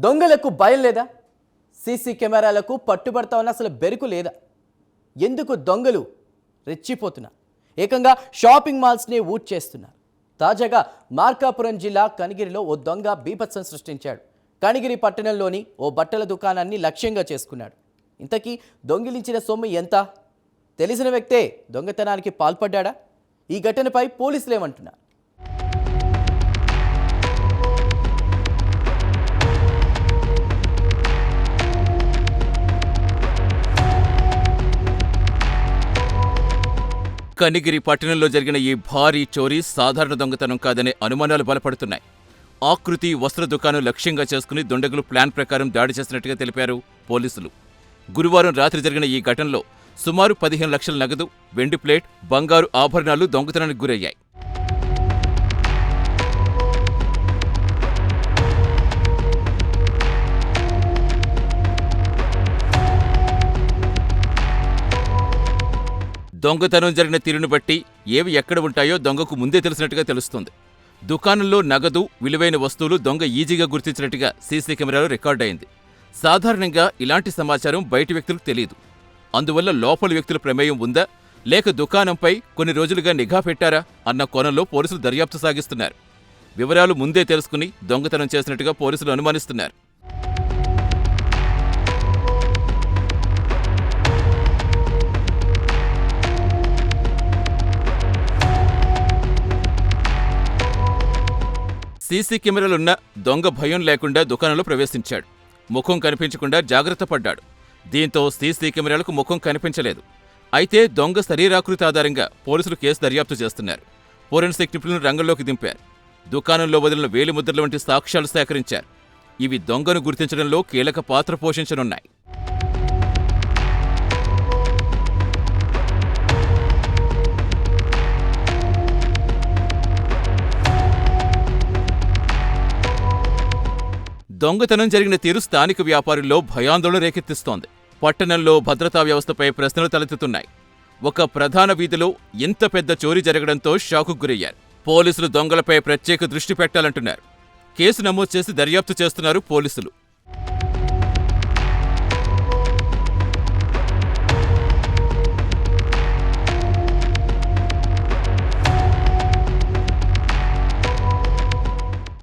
దొంగలకు భయం లేదా? సీసీ కెమెరాలకు పట్టుబడతా ఉన్న అసలు బెరుకు లేదా? ఎందుకు దొంగలు రెచ్చిపోతున్నారు? ఏకంగా షాపింగ్ మాల్స్ని ఊట్ చేస్తున్నారు. తాజాగా మార్కాపురం జిల్లా కనిగిరిలో ఓ దొంగ బీభత్సం సృష్టించాడు. కనిగిరి పట్టణంలోని ఓ బట్టల దుకాణాన్ని లక్ష్యంగా చేసుకున్నాడు. ఇంతకీ దొంగిలించిన సొమ్ము ఎంత? తెలిసిన వ్యక్తే దొంగతనానికి పాల్పడ్డా? ఈ ఘటనపై పోలీసులు ఏమంటున్నారు? కనిగిరి పట్టణంలో జరిగిన ఈ భారీ చోరీ సాధారణ దొంగతనం కాదనే అనుమానాలు బలపడుతున్నాయి. ఆకృతి వస్త్ర దుకాణం లక్ష్యంగా చేసుకుని దుండగులు ప్లాన్ ప్రకారం దాడి చేసినట్టుగా తెలిపారు పోలీసులు. గురువారం రాత్రి జరిగిన ఈ ఘటనలో సుమారు 15 లక్షల నగదు, వెండి ప్లేట్, బంగారు ఆభరణాలు దొంగతనానికి గురయ్యాయి. దొంగతనం జరిగిన తీరును బట్టి ఏవి ఎక్కడ ఉంటాయో దొంగకు ముందే తెలిసినట్టుగా తెలుస్తోంది. దుకాణంలో నగదు, విలువైన వస్తువులు దొంగ ఈజీగా గుర్తించినట్టుగా సీసీ కెమెరాలో రికార్డయింది. సాధారణంగా ఇలాంటి సమాచారం బయటి వ్యక్తులకు తెలియదు. అందువల్ల లోపలి వ్యక్తుల ప్రమేయం ఉందా, లేక దుకాణంపై కొన్ని రోజులుగా నిఘా పెట్టారా అన్న కోణంలో పోలీసులు దర్యాప్తు సాగిస్తున్నారు. వివరాలు ముందే తెలుసుకుని దొంగతనం చేసినట్టుగా పోలీసులు అనుమానిస్తున్నారు. సీసీ కెమెరాలున్న దొంగ భయం లేకుండా దుకాణంలో ప్రవేశించాడు. ముఖం కనిపించకుండా జాగ్రత్త పడ్డాడు. దీంతో సీసీ కెమెరాలకు ముఖం కనిపించలేదు. అయితే దొంగ శరీరాకృతి ఆధారంగా పోలీసులు కేసు దర్యాప్తు చేస్తున్నారు. ఫోరెన్సిక్ నిపుణులను రంగంలోకి దింపారు. దుకాణంలో వదిలిన వేలిముద్రల వంటి సాక్ష్యాలు సేకరించారు. ఇవి దొంగను గుర్తించడంలో కీలక పాత్ర పోషించనున్నాయి. దొంగతనం జరిగిన తీరు స్థానిక వ్యాపారుల్లో భయాందోళన రేకెత్తిస్తోంది. పట్టణంలో భద్రతా వ్యవస్థపై ప్రశ్నలు తలెత్తుతున్నాయి. ఒక ప్రధాన వీధిలో ఇంత పెద్ద చోరీ జరగడంతో షాకుకు గురయ్యారు. పోలీసులు దొంగలపై ప్రత్యేక దృష్టి పెట్టాలంటున్నారు. కేసు నమోదు చేసి దర్యాప్తు చేస్తున్నారు పోలీసులు.